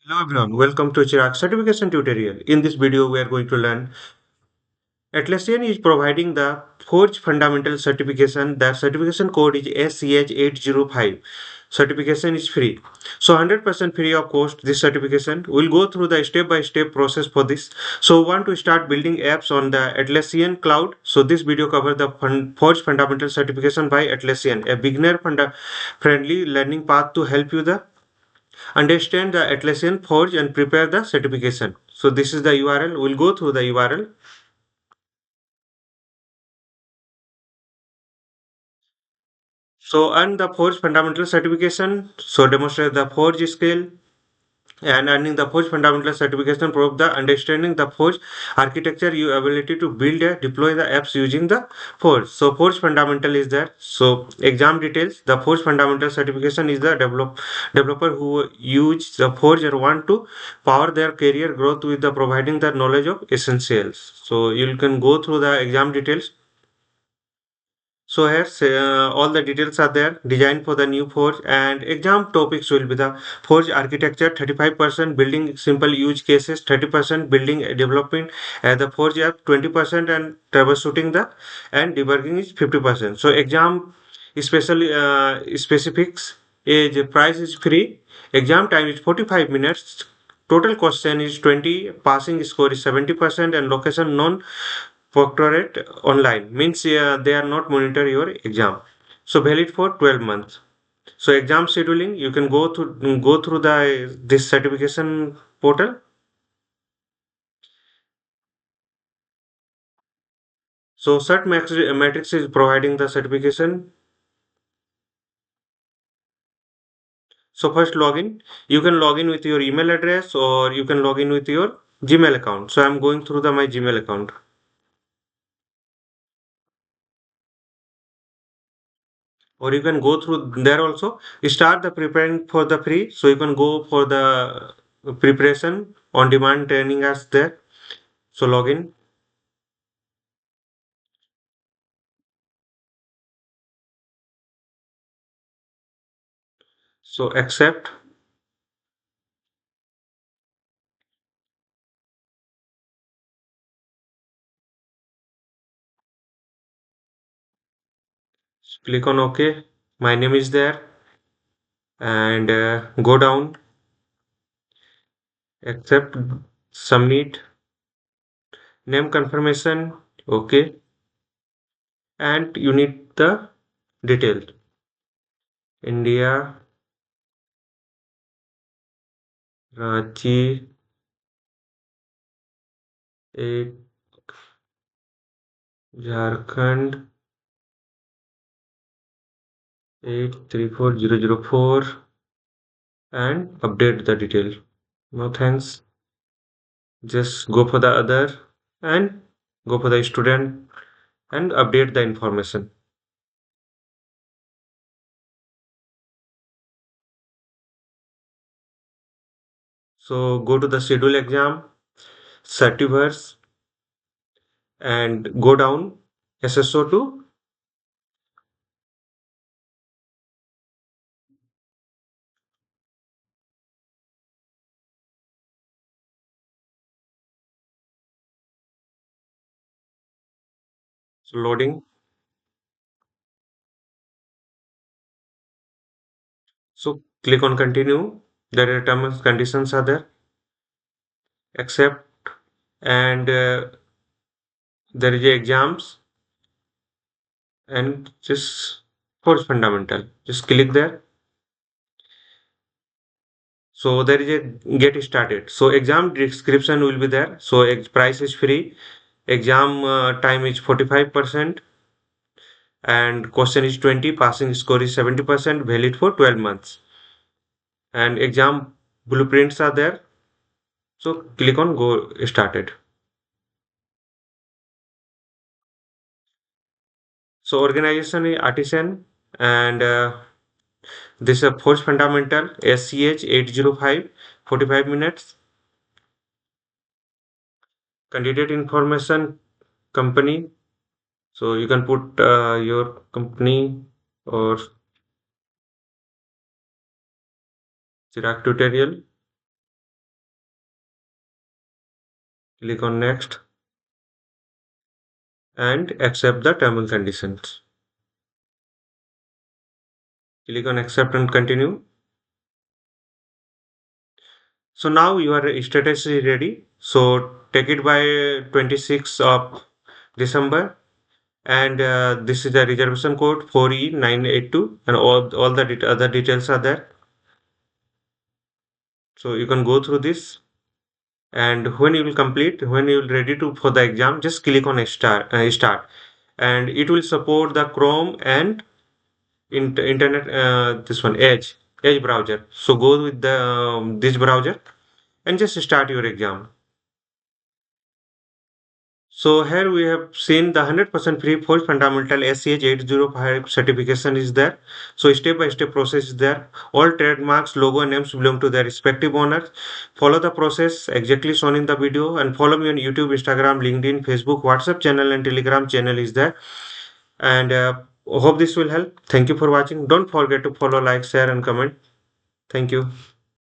Hello everyone, welcome to Chirag certification tutorial. In this video, we are going to learn Atlassian is providing the Forge fundamental certification. The certification code is ACH-805. Certification is free. So 100% free of cost this certification. We'll go through the step-by-step process for this. So want to start building apps on the Atlassian Cloud. So this video covers the Forge fundamental certification by Atlassian, a beginner friendly learning path to help you the understand the Atlassian Forge and prepare the certification. So this is the URL. We'll go through the URL. So earn the Forge fundamental certification. So demonstrate the Forge skill and earning the Forge fundamental certification prove the understanding the Forge architecture, your ability to build and deploy the apps using the Forge. So Forge fundamental is there. So exam details. The Forge fundamental certification is the developer who use the Forge or want to power their career growth with the providing the knowledge of essentials. So you can go through the exam details. So here all the details are there. Design for the new Forge and exam topics will be the Forge architecture 35%, building simple use cases 30%, building developing the Forge app 20%, and troubleshooting the and debugging is 50%. So exam especially specifics is price is free. Exam time is 45 minutes. Total question is 20. Passing score is 70%, and location non Proctorate online means they are not monitor your exam. So valid for 12 months. So exam scheduling, you can go through the this certification portal. So Matrix is providing the certification. So first login, you can log in with your email address or you can log in with your Gmail account. So I'm going through the my Gmail account. Or you can go through there also. Start the preparing for the free. So you can go for the preparation on demand training as there. So login. So accept. Click on OK. My name is there and go down. Accept. Submit. Name confirmation. OK. And you need the detail. India, Ranchi, 8, Jharkhand, 834004 and update the detail. No thanks. Just go for the other and go for the student and update the information. So go to the schedule exam, certiverse and go down SSO2. So loading. So click on continue. There are terms and conditions are there. Accept and there is a exams and just course fundamental. Just click there. So there is a get started. So exam description will be there. So price is free. Exam time is 45% and question is 20. Passing score is 70%. Valid for 12 months. And exam blueprints are there. So click on go started. So organization is artisan and this is a force fundamental SCH 805 45 minutes. Candidate information company. So you can put your company or Chirag tutorial. Click on next and accept the terms and conditions. Click on accept and continue. So now your status is ready. So take it by 26th of December, and this is the reservation code 4E982, and all the other details are there. So you can go through this, and when you will complete, when you will ready to for the exam, just click on start, and it will support the Chrome and internet, this one Edge browser. So go with the this browser and just start your exam. So here we have seen the 100% free Forge Fundamental ACH-805 certification is there. So step-by-step process is there. All trademarks, logo and names belong to their respective owners. Follow the process exactly shown in the video, and follow me on YouTube, Instagram, LinkedIn, Facebook, WhatsApp channel and Telegram channel is there. And hope this will help. Thank you for watching. Don't forget to follow, like, share and comment. Thank you.